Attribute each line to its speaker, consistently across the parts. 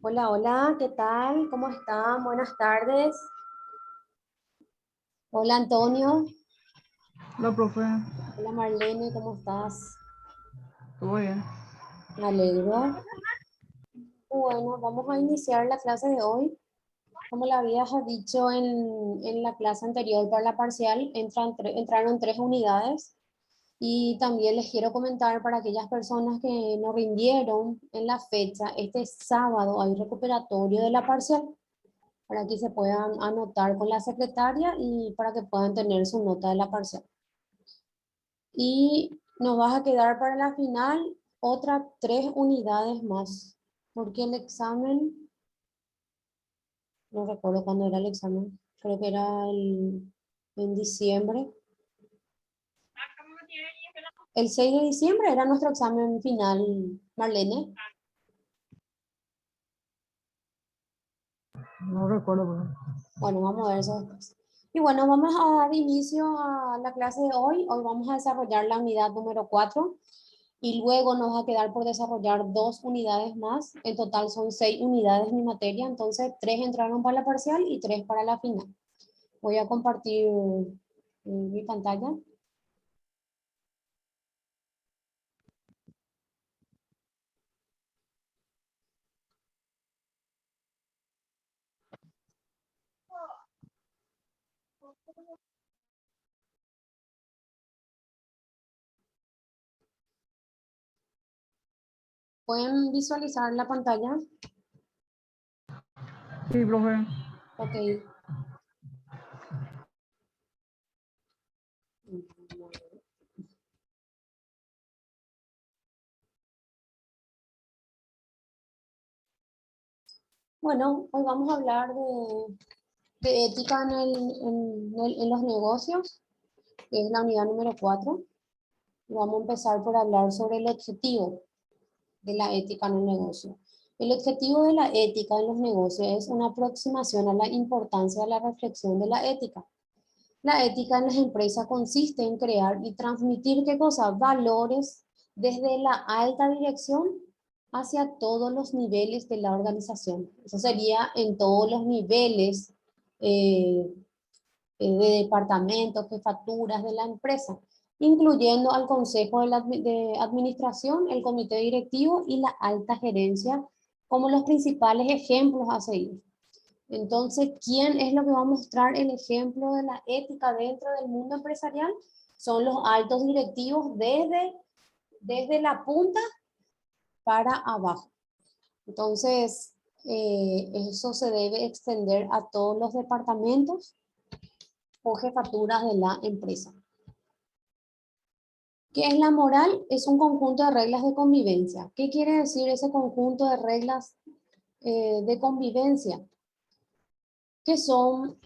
Speaker 1: Hola, hola, ¿qué tal? ¿Cómo están? Buenas tardes. Hola, Antonio.
Speaker 2: Hola, profe.
Speaker 1: Hola, Marlene, ¿cómo estás?
Speaker 2: ¿Todo bien?
Speaker 1: Me alegro. Bueno, vamos a iniciar la clase de hoy. Como le habías dicho en la clase anterior para la parcial, entraron 3 unidades y también les quiero comentar para aquellas personas que no rindieron en la fecha, este sábado hay recuperatorio de la parcial para que se puedan anotar con la secretaria y para que puedan tener su nota de la parcial. Y nos vas a quedar para la final otras 3 unidades más, porque el examen, no recuerdo cuándo era el examen, creo que era en diciembre. El 6 de diciembre era nuestro examen final, Marlene.
Speaker 2: No recuerdo, profe.
Speaker 1: Bueno, vamos a ver eso después. Y bueno, vamos a dar inicio a la clase de hoy. Hoy vamos a desarrollar la unidad número 4 y luego nos va a quedar por desarrollar 2 unidades más. En total son 6 unidades mi materia, entonces 3 entraron para la parcial y 3 para la final. Voy a compartir mi pantalla. ¿Pueden visualizar la pantalla?
Speaker 2: Sí, profe.
Speaker 1: Ok. Bueno, hoy vamos a hablar de ética en los negocios, que es la unidad número 4. Vamos a empezar por hablar sobre el objetivo de la ética en el negocio. El objetivo de la ética en los negocios es una aproximación a la importancia de la reflexión de la ética. La ética en las empresas consiste en crear y transmitir, ¿qué cosa? Valores desde la alta dirección hacia todos los niveles de la organización. Eso sería en todos los niveles eh, de departamentos, jefaturas de la empresa, incluyendo al consejo de administración, el comité directivo y la alta gerencia como los principales ejemplos a seguir. Entonces, ¿quién es lo que va a mostrar el ejemplo de la ética dentro del mundo empresarial? Son los altos directivos desde la punta para abajo. Entonces, eso se debe extender a todos los departamentos o jefaturas de la empresa. ¿Qué es la moral? Es un conjunto de reglas de convivencia. ¿Qué quiere decir ese conjunto de reglas de convivencia? Que son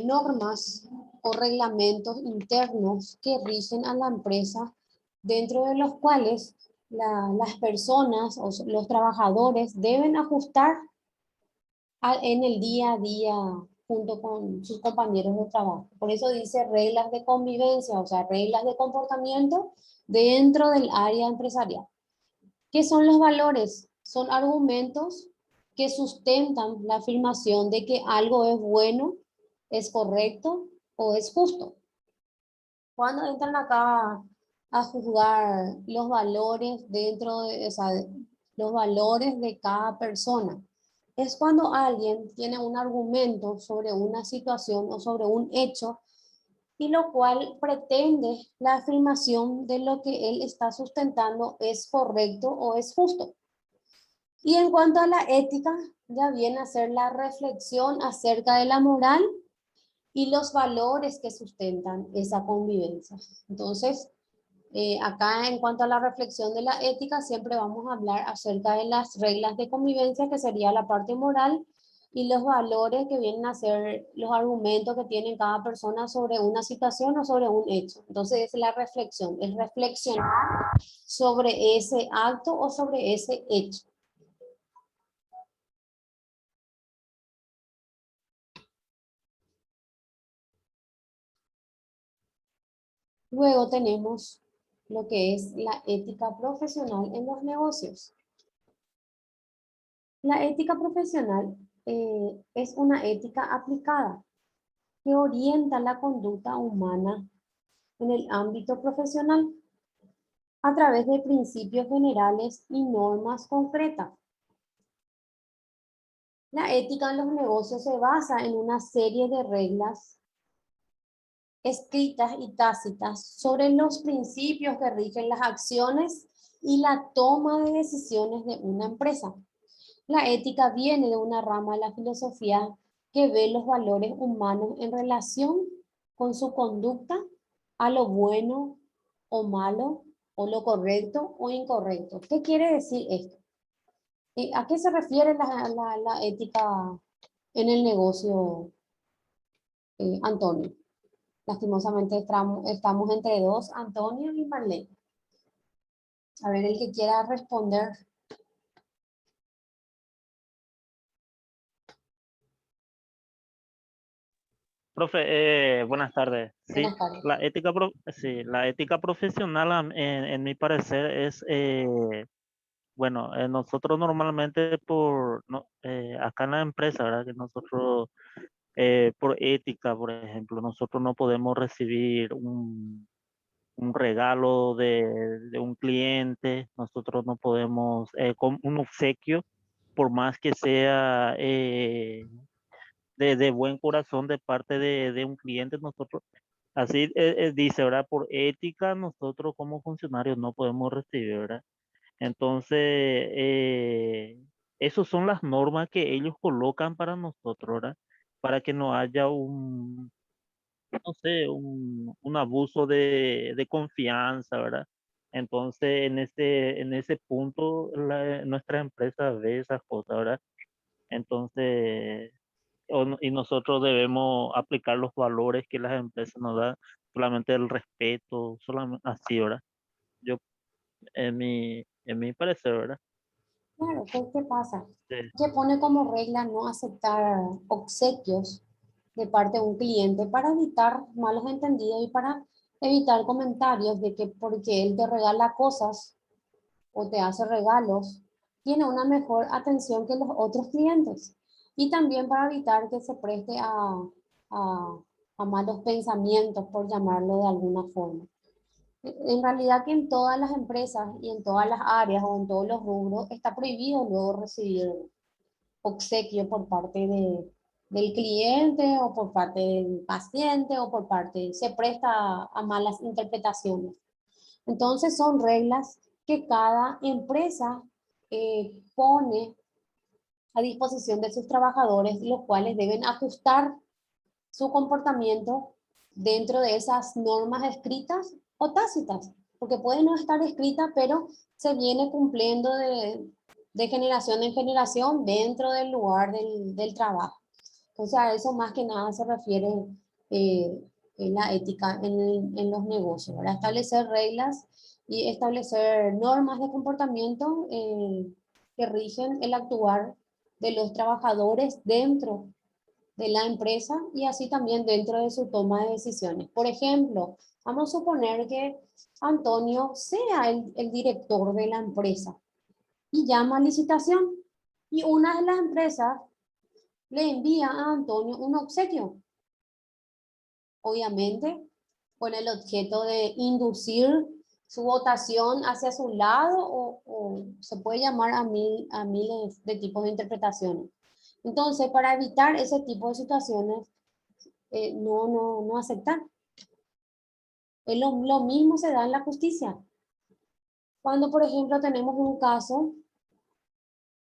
Speaker 1: normas o reglamentos internos que rigen a la empresa, dentro de los cuales las personas o los trabajadores deben ajustar en el día a día junto con sus compañeros de trabajo. Por eso dice reglas de convivencia, o sea, reglas de comportamiento dentro del área empresarial. ¿Qué son los valores? Son argumentos que sustentan la afirmación de que algo es bueno, es correcto o es justo. Cuando entran acá a juzgar los valores dentro de, o sea, los valores de cada persona, es cuando alguien tiene un argumento sobre una situación o sobre un hecho y lo cual pretende la afirmación de lo que él está sustentando es correcto o es justo. Y en cuanto a la ética, ya viene a ser la reflexión acerca de la moral y los valores que sustentan esa convivencia. Entonces, acá en cuanto a la reflexión de la ética, siempre vamos a hablar acerca de las reglas de convivencia, que sería la parte moral, y los valores que vienen a ser los argumentos que tiene cada persona sobre una situación o sobre un hecho. Entonces, es la reflexión, es reflexionar sobre ese acto o sobre ese hecho. Luego tenemos lo que es la ética profesional en los negocios. La ética profesional es una ética aplicada que orienta la conducta humana en el ámbito profesional a través de principios generales y normas concretas. La ética en los negocios se basa en una serie de reglas escritas y tácitas sobre los principios que rigen las acciones y la toma de decisiones de una empresa. La ética viene de una rama de la filosofía que ve los valores humanos en relación con su conducta a lo bueno o malo, o lo correcto o incorrecto. ¿Qué quiere decir esto? ¿A qué se refiere la ética en el negocio, Antonio? Lastimosamente estamos entre dos, Antonio y Marlene. A ver, el que quiera responder.
Speaker 3: Profe, buenas tardes. Sí,
Speaker 1: Buenas tardes.
Speaker 3: sí, la ética profesional, en mi parecer, es, bueno, nosotros normalmente acá en la empresa, ¿verdad? Que nosotros, por ética, por ejemplo, nosotros no podemos recibir un regalo de un cliente, nosotros no podemos, con un obsequio, por más que sea de buen corazón de parte de un cliente, nosotros, así dice, ¿verdad? Por ética, nosotros como funcionarios no podemos recibir, ¿verdad? Entonces, esas son las normas que ellos colocan para nosotros, ¿verdad? Para que no haya no sé, un abuso de confianza, ¿verdad? Entonces, en ese punto, nuestra empresa ve esas cosas, ¿verdad? Entonces, y nosotros debemos aplicar los valores que las empresas nos dan, solamente el respeto, solamente así, ¿verdad? Yo, en mi parecer, ¿verdad?
Speaker 1: Claro, ¿qué pasa?
Speaker 3: Sí,
Speaker 1: Que pone como regla no aceptar obsequios de parte de un cliente para evitar malos entendidos y para evitar comentarios de que porque él te regala cosas o te hace regalos, tiene una mejor atención que los otros clientes. Y también para evitar que se preste a, a malos pensamientos, por llamarlo de alguna forma. En realidad que en todas las empresas y en todas las áreas o en todos los rubros está prohibido luego recibir obsequio por parte del cliente o por parte del paciente o por parte, se presta a malas interpretaciones. Entonces son reglas que cada empresa pone a disposición de sus trabajadores, los cuales deben ajustar su comportamiento dentro de esas normas escritas o tácitas, porque puede no estar escrita, pero se viene cumpliendo de generación en generación dentro del lugar del trabajo. Entonces a eso más que nada se refiere eh, en la ética en los negocios, ¿verdad? Establecer reglas y establecer normas de comportamiento que rigen el actuar de los trabajadores dentro de la empresa y así también dentro de su toma de decisiones. Por ejemplo, vamos a suponer que Antonio sea el director de la empresa y llama a licitación y una de las empresas le envía a Antonio un obsequio, obviamente con el objeto de inducir su votación hacia su lado o se puede llamar a miles de tipos de interpretaciones. Entonces, para evitar ese tipo de situaciones, no aceptar. Lo mismo se da en la justicia. Cuando, por ejemplo, tenemos un caso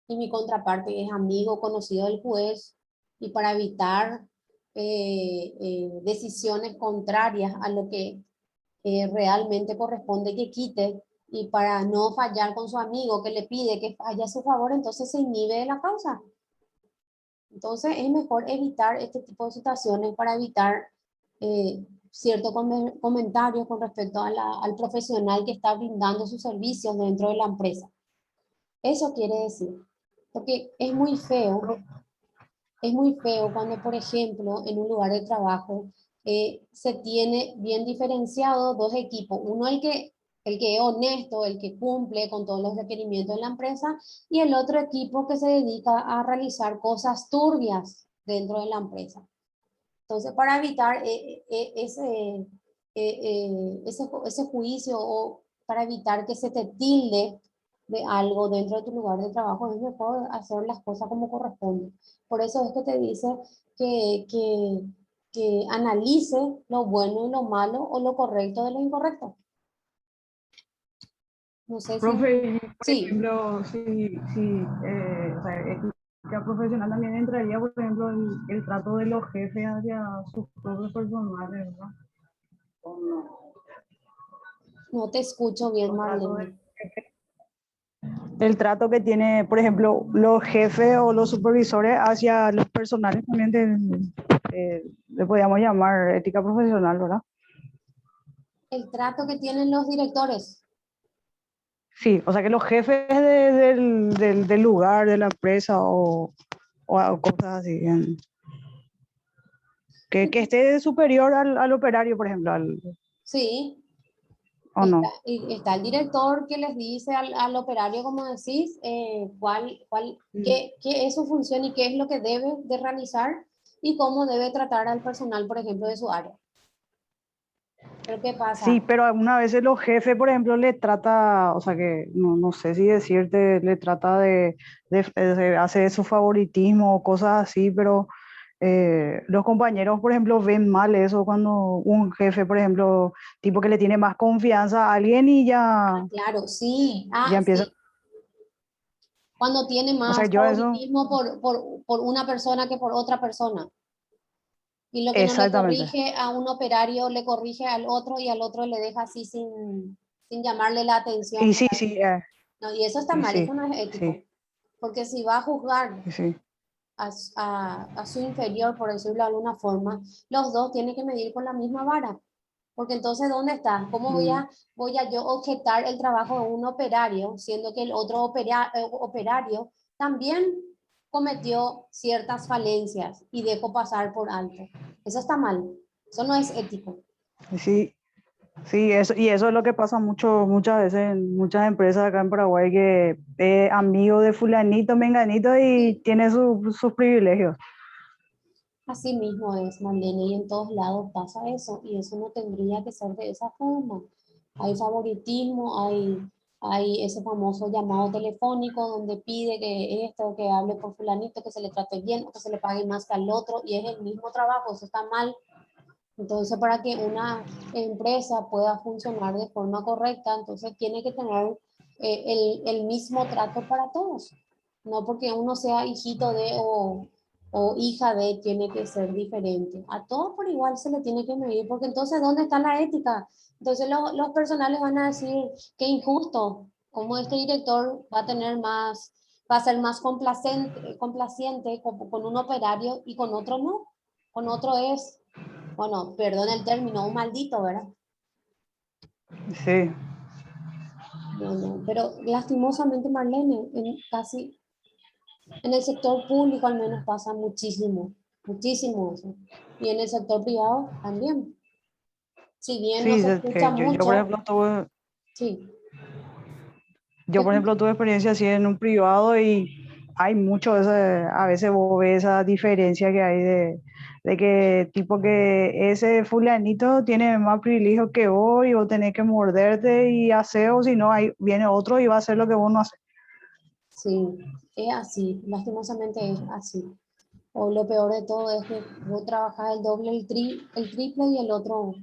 Speaker 1: y mi contraparte es amigo, conocido del juez, y para evitar decisiones contrarias a lo que realmente corresponde que quite, y para no fallar con su amigo que le pide que falle a su favor, entonces se inhibe de la causa. Entonces es mejor evitar este tipo de situaciones para evitar ciertos comentarios con respecto al profesional que está brindando sus servicios dentro de la empresa. Eso quiere decir, porque
Speaker 2: Pro-
Speaker 1: es muy feo cuando, por ejemplo, en un lugar de trabajo se tiene bien diferenciado dos equipos. Uno el que es honesto, el que cumple con todos los requerimientos de la empresa, y el otro equipo que se dedica a realizar cosas turbias dentro de la empresa. Entonces, para evitar ese juicio o para evitar que se te tilde de algo dentro de tu lugar de trabajo, es mejor hacer las cosas como corresponde. Por eso es que te dice que analice lo bueno y lo malo o lo correcto de lo incorrecto. No sé si...
Speaker 2: Profe, y, por
Speaker 1: Sí,
Speaker 2: ejemplo, o sea, ética profesional también entraría, por ejemplo, el trato de los jefes hacia sus propios personales, ¿verdad? O no.
Speaker 1: no te escucho bien,
Speaker 2: O trato
Speaker 1: Marlene.
Speaker 2: de el trato que tiene, por ejemplo, los jefes o los supervisores hacia los personales también le podríamos llamar ética profesional, ¿verdad?
Speaker 1: El trato que tienen los directores.
Speaker 2: Sí, o sea que los jefes del lugar, de la empresa o cosas así, que esté superior al operario, por ejemplo,
Speaker 1: Sí,
Speaker 2: o no.
Speaker 1: y está el director que les dice al operario, como decís, qué es su función y qué es lo que debe de realizar y cómo debe tratar al personal, por ejemplo, de su área. Pero ¿qué
Speaker 2: Sí,
Speaker 1: pasa?
Speaker 2: pero algunas veces los jefes, por ejemplo, le trata, o sea que no sé si decirte, le trata de hacer su favoritismo o cosas así, pero los compañeros, por ejemplo, ven mal eso cuando un jefe, por ejemplo, tipo que le tiene más confianza a alguien y
Speaker 1: Ah, claro, sí.
Speaker 2: ya empieza,
Speaker 1: Sí. Cuando tiene
Speaker 2: o sea,
Speaker 1: más
Speaker 2: yo eso,
Speaker 1: favoritismo por una persona que por otra persona. Y lo que no le
Speaker 2: exactamente.
Speaker 1: corrige a un operario, le corrige al otro y al otro le deja así sin llamarle la
Speaker 2: Y
Speaker 1: atención.
Speaker 2: sí, sí,
Speaker 1: No, y eso está
Speaker 2: y
Speaker 1: mal, eso
Speaker 2: sí,
Speaker 1: no es ético.
Speaker 2: sí,
Speaker 1: Porque si va a juzgar
Speaker 2: y sí,
Speaker 1: a su inferior, por decirlo de alguna forma, los dos tienen que medir con la misma vara. Porque entonces, ¿dónde está? ¿Cómo
Speaker 2: mm,
Speaker 1: voy a yo objetar el trabajo de un operario, siendo que el otro operario también cometió ciertas falencias y dejó pasar por alto? Eso está mal, eso no es ético.
Speaker 2: y sí. Sí, eso, y eso es lo que pasa muchas veces en muchas empresas acá en Paraguay, que es amigo de fulanito, menganito y
Speaker 1: Sí,
Speaker 2: tiene sus privilegios.
Speaker 1: así mismo es, Marlene, y en todos lados pasa eso, y eso no tendría que ser de esa forma. Hay favoritismo, hay ese famoso llamado telefónico donde pide que esto, que hable por fulanito, que se le trate bien o que se le pague más que al otro, y es el mismo trabajo, eso está mal. Entonces, para que una empresa pueda funcionar de forma correcta, entonces tiene que tener el mismo trato para todos. No porque uno sea hijito de o hija de, tiene que ser diferente. A todos por igual se le tiene que medir, porque entonces, ¿dónde está la ética? Entonces, los personales van a decir, qué injusto, cómo este director va a tener más, va a ser más complaciente con un operario y con otro no. Con otro es, bueno, perdón el término, un maldito, ¿verdad?
Speaker 2: Sí,
Speaker 1: No, no, pero lastimosamente, Marlene, en el sector público al menos pasa muchísimo, muchísimo eso. Y en el sector privado también. Si bien no
Speaker 2: sí,
Speaker 1: se escucha
Speaker 2: yo, por
Speaker 1: mucho,
Speaker 2: ejemplo tuve,
Speaker 1: sí.
Speaker 2: yo por ejemplo tuve experiencia así en un privado y hay mucho a veces vos ves esa diferencia que hay de que tipo que ese fulanito tiene más privilegio que vos y vos tenés que morderte y hacer, o si no, ahí viene otro y va a hacer lo que vos no haces.
Speaker 1: Sí, es así, lastimosamente es así. O lo peor de todo es que vos trabajás el doble, el triple y el otro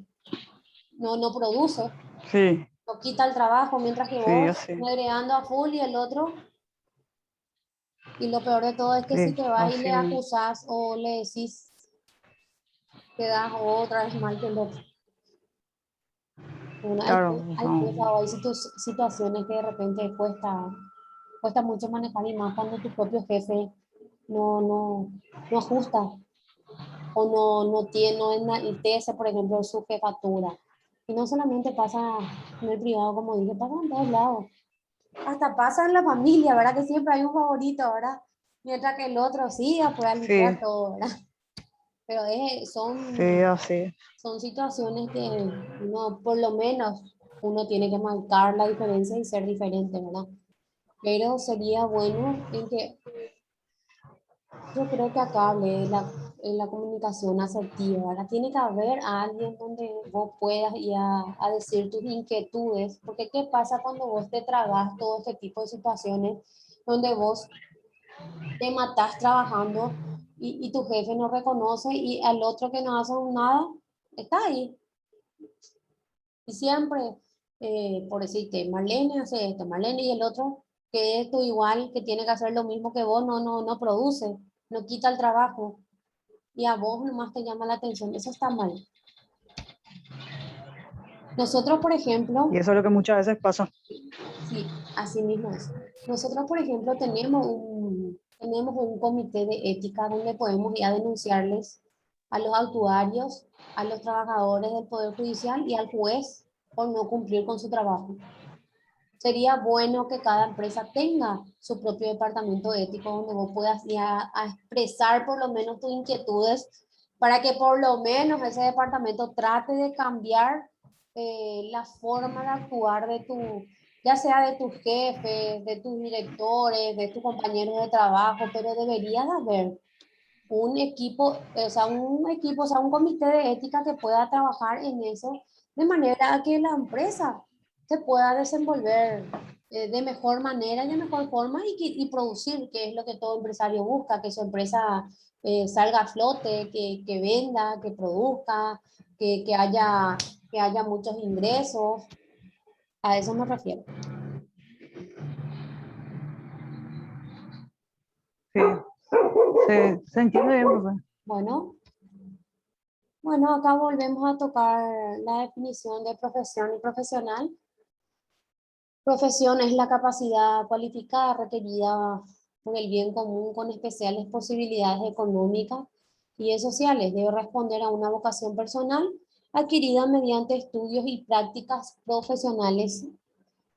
Speaker 1: no produce,
Speaker 2: Sí,
Speaker 1: no quita el trabajo, mientras que
Speaker 2: sí,
Speaker 1: vos
Speaker 2: así.
Speaker 1: negreando a full y el otro. Y lo peor de todo es que si
Speaker 2: Sí,
Speaker 1: te vas y
Speaker 2: así
Speaker 1: le
Speaker 2: mismo.
Speaker 1: acusas o le decís, quedas otra vez mal que el otro. Bueno,
Speaker 2: Claro, o
Speaker 1: hay
Speaker 2: sea,
Speaker 1: cosas o hay situaciones que de repente cuesta mucho manejar y más cuando tu propio jefe no, no, no ajusta o no enaltece, por ejemplo, su jefatura. Y no solamente pasa en el privado, como dije, pasa en todos lados. Hasta pasa en la familia, ¿verdad? Que siempre hay un favorito, ¿verdad? Mientras que el otro sí, puede limpiar
Speaker 2: sí,
Speaker 1: todo, ¿verdad? Pero
Speaker 2: sí, así.
Speaker 1: son situaciones que uno, por lo menos uno tiene que marcar la diferencia y ser diferente, ¿verdad? Pero sería bueno en que yo creo que acá hablé de la comunicación asertiva, ¿verdad? Tiene que haber alguien donde vos puedas ir a decir tus inquietudes, porque ¿qué pasa cuando vos te tragas todo este tipo de situaciones donde vos te matás trabajando y tu jefe no reconoce y al otro que no hace nada está ahí? Y siempre, por decirte, Marlene hace esto, Marlene y el otro, que es tu igual, que tiene que hacer lo mismo que vos, no produce, no quita el trabajo y a vos nomás te llama la atención. Eso está mal. Nosotros, por
Speaker 2: Y
Speaker 1: ejemplo,
Speaker 2: eso es lo que muchas veces pasa.
Speaker 1: sí, así mismo es. Nosotros, por ejemplo, tenemos un comité de ética donde podemos ir a denunciarles a los actuarios, a los trabajadores del Poder Judicial y al juez por no cumplir con su trabajo. Sería bueno que cada empresa tenga su propio departamento ético donde vos puedas ir a expresar por lo menos tus inquietudes para que por lo menos ese departamento trate de cambiar la forma de actuar de ya sea de tus jefes, de tus directores, de tus compañeros de trabajo, pero debería de haber un equipo, o sea, un comité de ética que pueda trabajar en eso de manera que la empresa se pueda desenvolver de mejor manera y de mejor forma y producir, que es lo que todo empresario busca, que su empresa salga a flote, que venda, que produzca, que haya muchos ingresos. A eso me refiero.
Speaker 2: Sí, se entiende bien, profe.
Speaker 1: Bueno, bueno, acá volvemos a tocar la definición de profesión y profesional. Profesión es la capacidad cualificada requerida por el bien común con especiales posibilidades económicas y sociales. Debe responder a una vocación personal adquirida mediante estudios y prácticas profesionales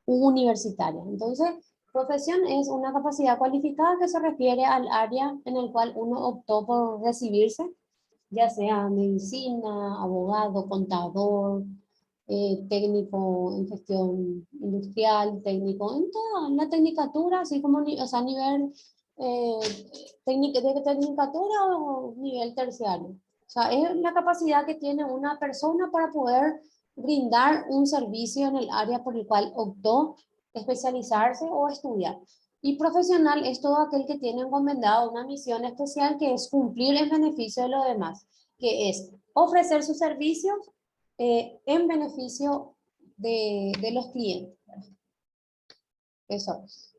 Speaker 1: universitarias. Entonces, profesión es una capacidad cualificada que se refiere al área en el cual uno optó por recibirse, ya sea medicina, abogado, contador, técnico en gestión industrial, técnico en toda la tecnicatura, así como o sea, nivel eh, de tecnicatura o nivel terciario. O sea, es la capacidad que tiene una persona para poder brindar un servicio en el área por el cual optó especializarse o estudiar. Y profesional es todo aquel que tiene encomendado una misión especial que es cumplir en beneficio de los demás, que es ofrecer sus servicios en beneficio de los clientes. Eso es.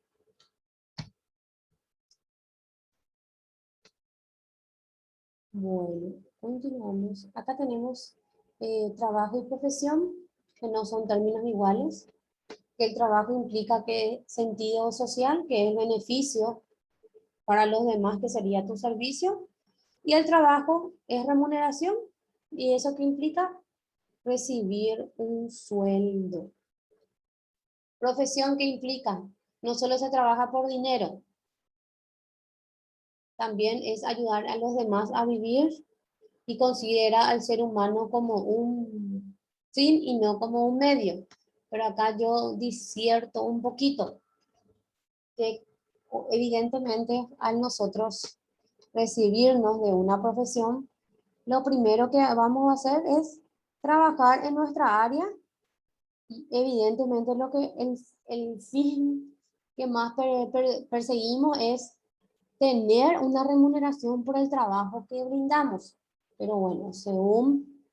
Speaker 1: Bueno, continuamos. Acá tenemos trabajo y profesión, que no son términos iguales, que el trabajo implica que sentido social, que es beneficio para los demás, que sería tu servicio, y el trabajo es remuneración, y eso que implica recibir un sueldo. Profesión que implica, no solo se trabaja por dinero, también es ayudar a los demás a vivir y considera al ser humano como un fin y no como un medio. Pero acá yo disierto un poquito, que evidentemente al nosotros recibirnos de una profesión, lo primero que vamos a hacer es trabajar en nuestra área y evidentemente lo que el fin que más perseguimos es tener una remuneración por el trabajo que brindamos. Pero bueno, según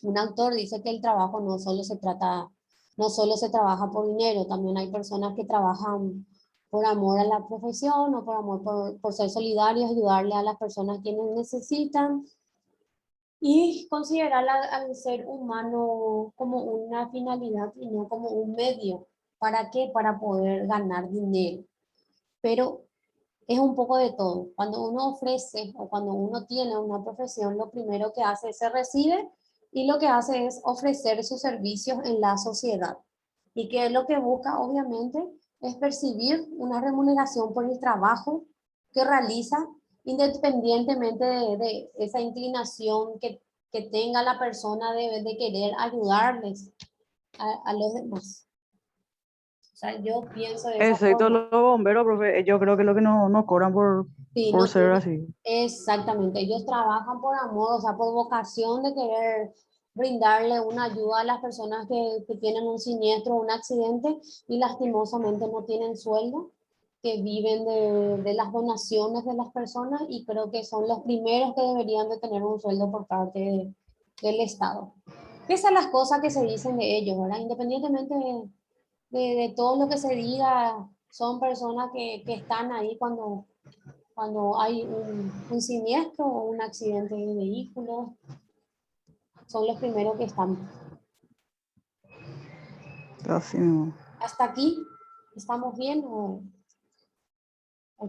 Speaker 1: un autor dice que el trabajo no solo se trabaja por dinero, también hay personas que trabajan por amor a la profesión o por amor por ser solidarios, ayudarle a las personas quienes necesitan y considerar al ser humano como una finalidad y no como un medio. ¿Para qué? Para poder ganar dinero. Pero es un poco de todo. Cuando uno ofrece o cuando uno tiene una profesión, lo primero que hace es se recibe y lo que hace es ofrecer sus servicios en la sociedad. Y que lo que busca, obviamente, es percibir una remuneración por el trabajo que realiza, independientemente de esa inclinación que tenga la persona de querer ayudarles a los demás. O sea, yo pienso de esa
Speaker 2: Excepto
Speaker 1: forma.
Speaker 2: los bomberos, profe, yo creo que lo que no cobran
Speaker 1: Sí,
Speaker 2: por
Speaker 1: no
Speaker 2: ser
Speaker 1: tiene,
Speaker 2: así.
Speaker 1: exactamente, ellos trabajan por amor, o sea, por vocación de querer brindarle una ayuda a las personas que tienen un siniestro, un accidente y lastimosamente no tienen sueldo, que viven de las donaciones de las personas y creo que son los primeros que deberían de tener un sueldo por parte del Estado. Esas son las cosas que se dicen de ellos, ¿verdad? Independientemente de todo lo que se diga, son personas que están ahí cuando hay un siniestro o un accidente de vehículo, son los primeros que están.
Speaker 2: Así mismo.
Speaker 1: ¿Hasta aquí estamos bien o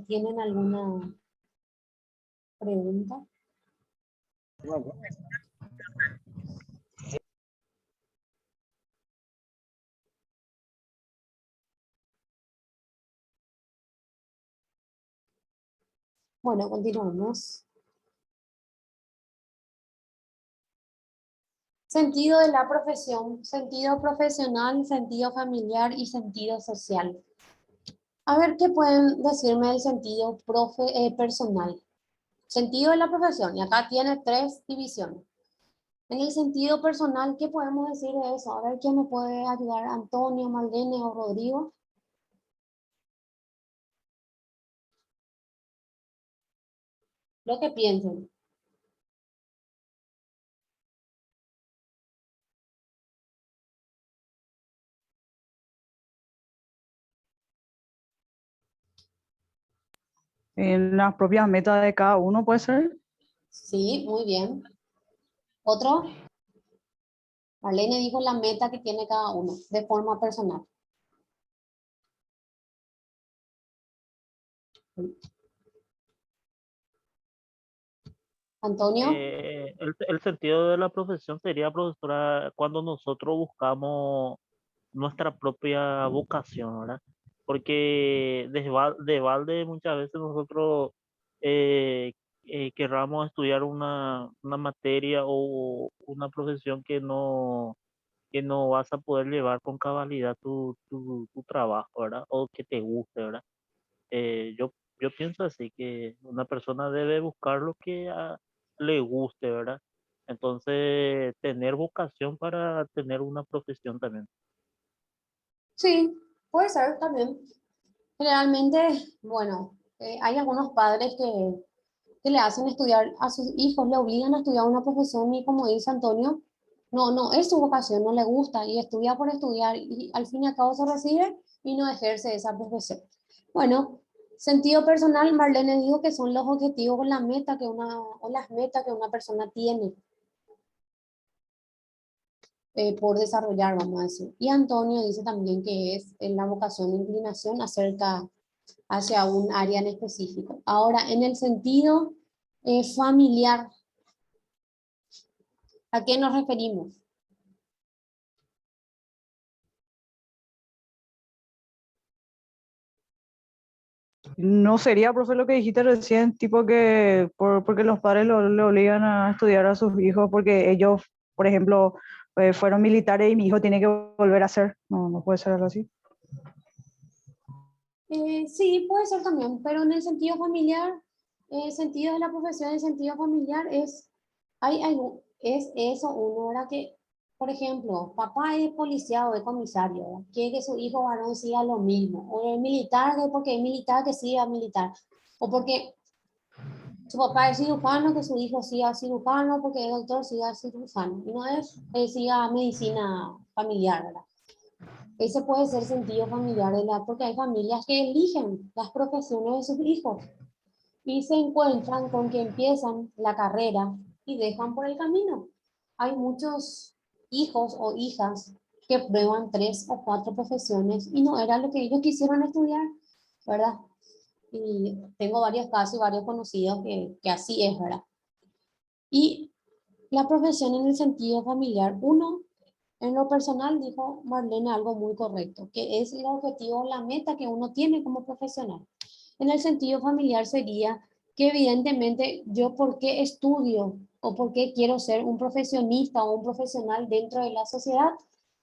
Speaker 1: tienen alguna pregunta? Bueno, continuamos. Sentido de la profesión, sentido profesional, sentido familiar y sentido social. A ver, ¿qué pueden decirme del sentido personal? Sentido de la profesión, y acá tiene 3 divisiones. En el sentido personal, ¿qué podemos decir de eso? A ver, ¿quién me puede ayudar? Antonio, Marlene o Rodrigo. Lo que piensen.
Speaker 2: En las propias metas de cada uno puede ser.
Speaker 1: Sí, muy bien. Otro, Marlene dijo la meta que tiene cada uno de forma personal. Antonio,
Speaker 3: El sentido de la profesión sería, profesora, cuando nosotros buscamos nuestra propia vocación, ¿verdad? Porque de balde muchas veces nosotros eh, querramos estudiar una materia o una profesión que no vas a poder llevar con cabalidad tu trabajo, ¿verdad? O que te guste, ¿verdad? Yo pienso así, que una persona debe buscar lo que le guste, ¿verdad? Entonces, tener vocación para tener una profesión también.
Speaker 1: sí, puede ser también. Generalmente, bueno, hay algunos padres que le hacen estudiar a sus hijos, le obligan a estudiar una profesión y como dice Antonio, no es su vocación, no le gusta y estudia por estudiar y al fin y al cabo se recibe y no ejerce esa profesión. Bueno, sentido personal, Marlene dijo que son los objetivos o la meta o las metas que una persona tiene por desarrollar, vamos a decir. Y Antonio dice también que es en la vocación e inclinación hacia un área en específico. Ahora, en el sentido familiar, ¿a qué nos referimos?
Speaker 2: No sería, profe, lo que dijiste recién, tipo que porque los padres le obligan a estudiar a sus hijos porque ellos, por ejemplo, fueron militares y mi hijo tiene que volver a ser. No puede ser algo así.
Speaker 1: Sí, puede ser también, pero en el sentido familiar, el sentido de la profesión, el sentido familiar es eso, uno, ¿verdad? Que, por ejemplo, papá es policía o es comisario, ¿verdad? Quiere que su hijo varón siga lo mismo, o es militar, porque es militar que siga militar, o porque su papá es cirujano, que su hijo siga cirujano, porque es doctor, siga cirujano, y no es, siga medicina familiar, ¿verdad? Ese puede ser sentido familiar, ¿verdad? Porque hay familias que eligen las profesiones de sus hijos y se encuentran con que empiezan la carrera y dejan por el camino. Hay muchos hijos o hijas que prueban 3 o 4 profesiones y no era lo que ellos quisieron estudiar, ¿verdad? Y tengo varios casos y varios conocidos que así es, ¿verdad? Y la profesión en el sentido familiar, uno, en lo personal, dijo Marlene algo muy correcto, que es el objetivo, la meta que uno tiene como profesional. En el sentido familiar sería que evidentemente yo por qué estudio o por qué quiero ser un profesionista o un profesional dentro de la sociedad,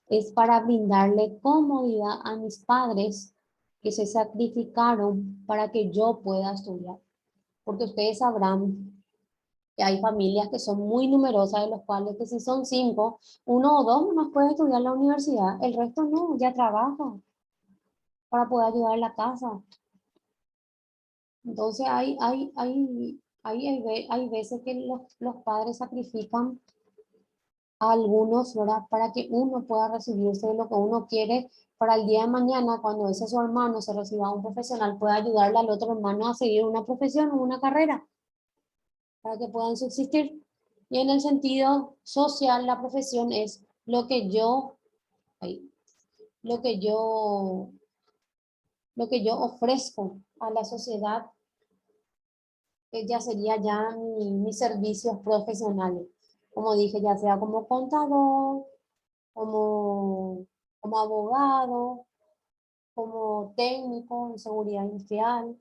Speaker 1: es para brindarle comodidad a mis padres que se sacrificaron para que yo pueda estudiar. Porque ustedes sabrán que hay familias que son muy numerosas, de los cuales que si son 5, 1 o 2 más puede estudiar en la universidad, el resto no, ya trabaja para poder ayudar a la casa. Entonces hay veces que los padres sacrifican a algunos, ¿verdad? Para que uno pueda recibirse de lo que uno quiere para el día de mañana, cuando ese su hermano se reciba un profesional, pueda ayudarle al otro hermano a seguir una profesión o una carrera para que puedan subsistir. Y en el sentido social, la profesión es ay, lo que yo, lo que yo ofrezco a la sociedad, que ya sería ya mis servicios profesionales. Como dije, ya sea como contador, como, como abogado, como técnico en seguridad industrial,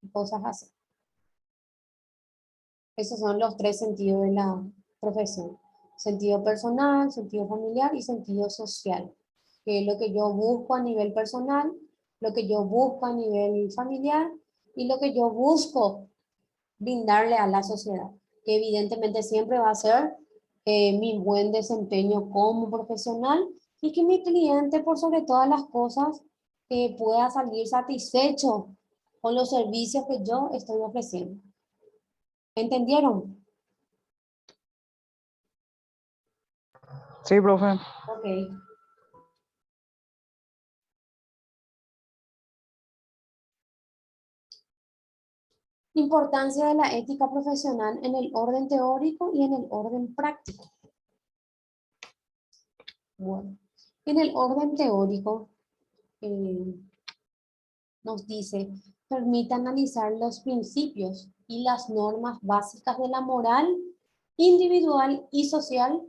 Speaker 1: y cosas así. Esos son los 3 sentidos de la profesión. Sentido personal, sentido familiar y sentido social. Que es lo que yo busco a nivel personal, lo que yo busco a nivel familiar y lo que yo busco brindarle a la sociedad. Que evidentemente siempre va a ser mi buen desempeño como profesional y que mi cliente, por sobre todas las cosas, pueda salir satisfecho con los servicios que yo estoy ofreciendo. ¿Entendieron?
Speaker 2: Sí, profe.
Speaker 1: Ok. Importancia de la ética profesional en el orden teórico y en el orden práctico. Bueno, en el orden teórico eh, nos dice, permite analizar los principios y las normas básicas de la moral individual y social,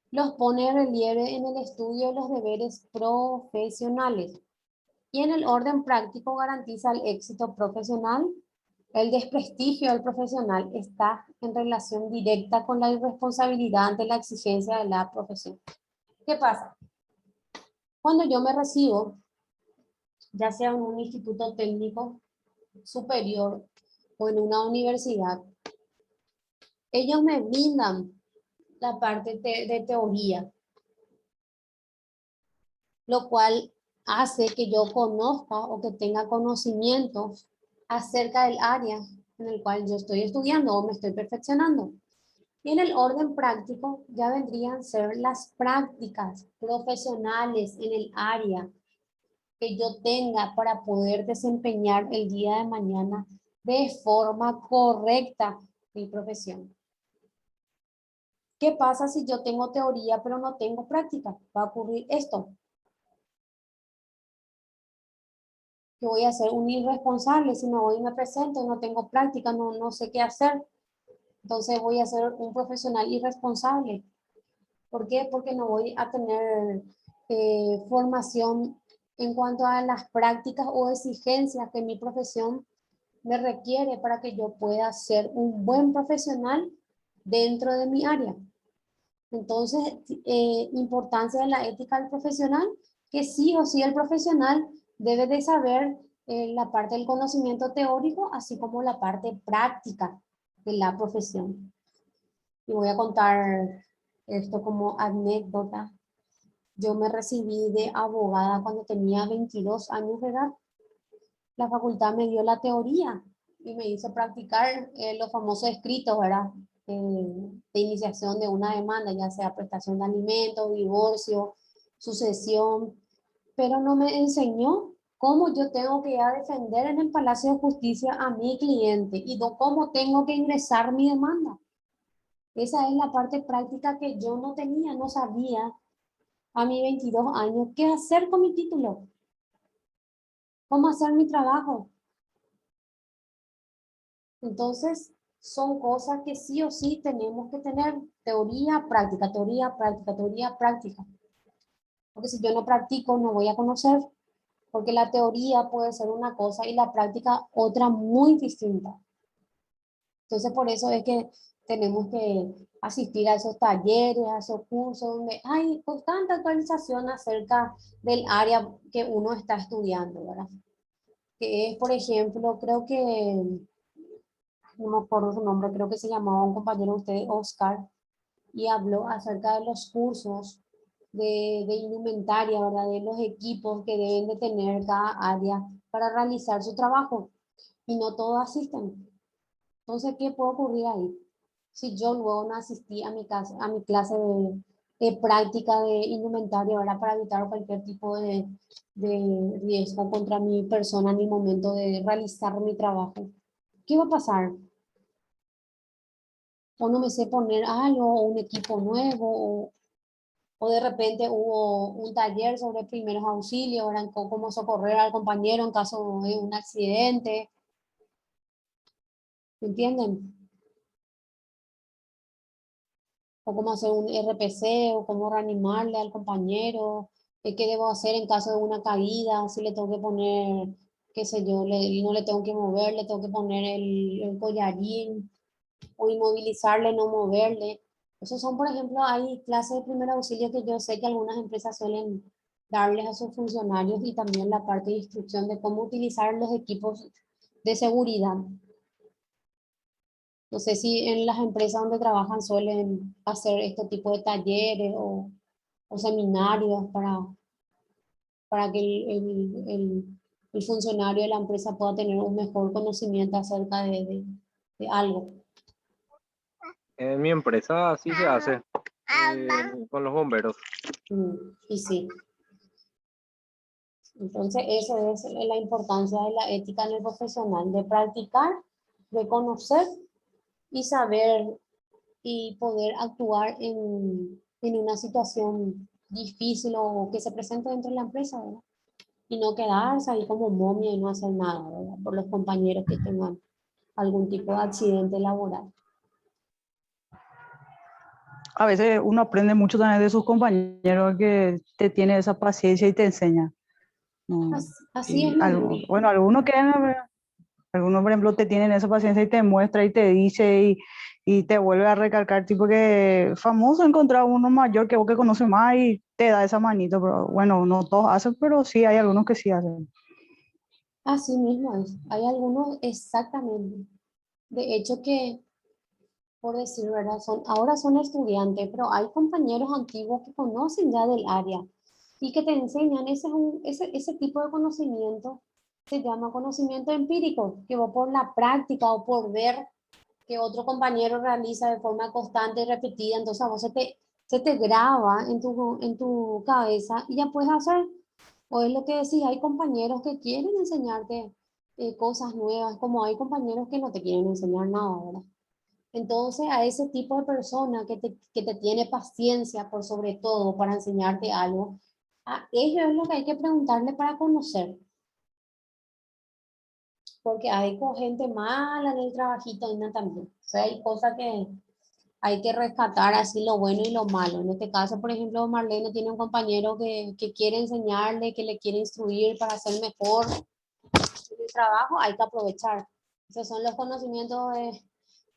Speaker 1: los pone en relieve en el estudio de los deberes profesionales. Y en el orden práctico garantiza el éxito profesional. El desprestigio del profesional está en relación directa con la irresponsabilidad ante la exigencia de la profesión. ¿Qué pasa? Cuando yo me recibo, ya sea en un instituto técnico superior o en una universidad, ellos me brindan la parte de teoría, lo cual hace que yo conozca o que tenga conocimientos acerca del área en el cual yo estoy estudiando o me estoy perfeccionando. Y en el orden práctico ya vendrían a ser las prácticas profesionales en el área que yo tenga para poder desempeñar el día de mañana de forma correcta mi profesión. ¿Qué pasa si yo tengo teoría pero no tengo práctica? Va a ocurrir esto. Yo voy a ser un irresponsable si no voy y me presento, no tengo práctica, no sé qué hacer. Entonces voy a ser un profesional irresponsable. ¿Por qué? Porque no voy a tener formación en cuanto a las prácticas o exigencias que mi profesión me requiere para que yo pueda ser un buen profesional dentro de mi área. Entonces, importancia de la ética del profesional, que sí o sí el profesional debe de saber la parte del conocimiento teórico, así como la parte práctica de la profesión. Y voy a contar esto como anécdota. Yo me recibí de abogada cuando tenía 22 años de edad. La facultad me dio la teoría y me hizo practicar los famosos escritos, ¿verdad? De iniciación de una demanda, ya sea prestación de alimentos, divorcio, sucesión, pero no me enseñó cómo yo tengo que ir a defender en el Palacio de Justicia a mi cliente y cómo tengo que ingresar mi demanda. Esa es la parte práctica que yo no tenía, no sabía a mis 22 años qué hacer con mi título, cómo hacer mi trabajo. Entonces, son cosas que sí o sí tenemos que tener teoría, práctica, teoría, práctica, teoría, práctica. Porque si yo no practico, no voy a conocer, porque la teoría puede ser una cosa y la práctica otra muy distinta. Entonces, por eso es que tenemos que asistir a esos talleres, a esos cursos donde hay constante actualización acerca del área que uno está estudiando, ¿verdad? Que es, por ejemplo, creo que, no me acuerdo su nombre, creo que se llamaba un compañero de ustedes, Oscar, y habló acerca de los cursos de indumentaria, ¿verdad? De los equipos que deben de tener cada área para realizar su trabajo. Y no todos asisten. Entonces, ¿qué puede ocurrir ahí? Si yo luego no asistí a mi clase de práctica de indumentaria, ¿verdad? Para evitar cualquier tipo de riesgo contra mi persona en el momento de realizar mi trabajo. ¿Qué va a pasar? O no me sé poner algo, o un equipo nuevo, o de repente hubo un taller sobre primeros auxilios, ¿verdad? Cómo socorrer al compañero en caso de un accidente. ¿Me entienden? O cómo hacer un RPC, o cómo reanimarle al compañero, qué debo hacer en caso de una caída, si le tengo que poner, qué sé yo, no le tengo que mover, le tengo que poner el collarín, o inmovilizarle, no moverle. Esos son, por ejemplo, hay clases de primer auxilio que yo sé que algunas empresas suelen darles a sus funcionarios, y también la parte de instrucción de cómo utilizar los equipos de seguridad. No sé si en las empresas donde trabajan suelen hacer este tipo de talleres o seminarios para que el funcionario de la empresa pueda tener un mejor conocimiento acerca de algo.
Speaker 4: En mi empresa así se hace con los bomberos.
Speaker 1: Y sí. Entonces, eso es la importancia de la ética en el profesional, de practicar, de conocer y saber y poder actuar en una situación difícil o que se presente dentro de la empresa, ¿verdad? Y no quedarse ahí como momia y no hacer nada, ¿verdad? Por los compañeros que tengan algún tipo de accidente laboral.
Speaker 2: A veces uno aprende mucho también de sus compañeros que te tiene esa paciencia y te enseña. ¿No?
Speaker 1: Así es
Speaker 2: Y
Speaker 1: mejor.
Speaker 2: bueno, algunos, por ejemplo, te tienen esa paciencia y te muestra y te dice y te vuelve a recalcar, tipo que famoso encontrar uno mayor que vos que conoce más y te da esa manito, pero bueno, no todos hacen, pero sí hay algunos que sí hacen.
Speaker 1: Así mismo es. Hay algunos exactamente. De hecho que, por decir verdad, ahora son estudiantes, pero hay compañeros antiguos que conocen ya del área y que te enseñan. Ese tipo de conocimiento se llama conocimiento empírico, que vos por la práctica o por ver que otro compañero realiza de forma constante y repetida, entonces a vos se te graba en tu cabeza y ya puedes hacer. O es lo que decís, hay compañeros que quieren enseñarte cosas nuevas, como hay compañeros que no te quieren enseñar nada, ¿verdad? Entonces, a ese tipo de persona que te tiene paciencia por sobre todo para enseñarte algo, a ellos es lo que hay que preguntarle para conocer. Porque hay gente mala en el trabajito y no también. O sea, hay cosas que hay que rescatar así lo bueno y lo malo. En este caso, por ejemplo, Marlene tiene un compañero que quiere enseñarle, que le quiere instruir para hacer mejor el trabajo, hay que aprovechar. Esos son los conocimientos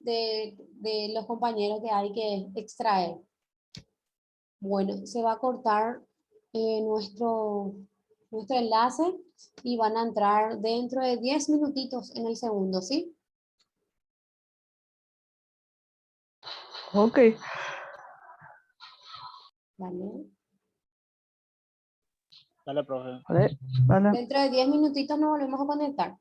Speaker 1: de los compañeros que hay que extraer. Bueno, se va a cortar nuestro enlace y van a entrar dentro de 10 minutitos en el segundo, ¿sí?
Speaker 2: Ok,
Speaker 1: Vale.
Speaker 3: Dale, profe.
Speaker 2: vale, vale.
Speaker 1: Dentro de 10 minutitos nos volvemos a conectar.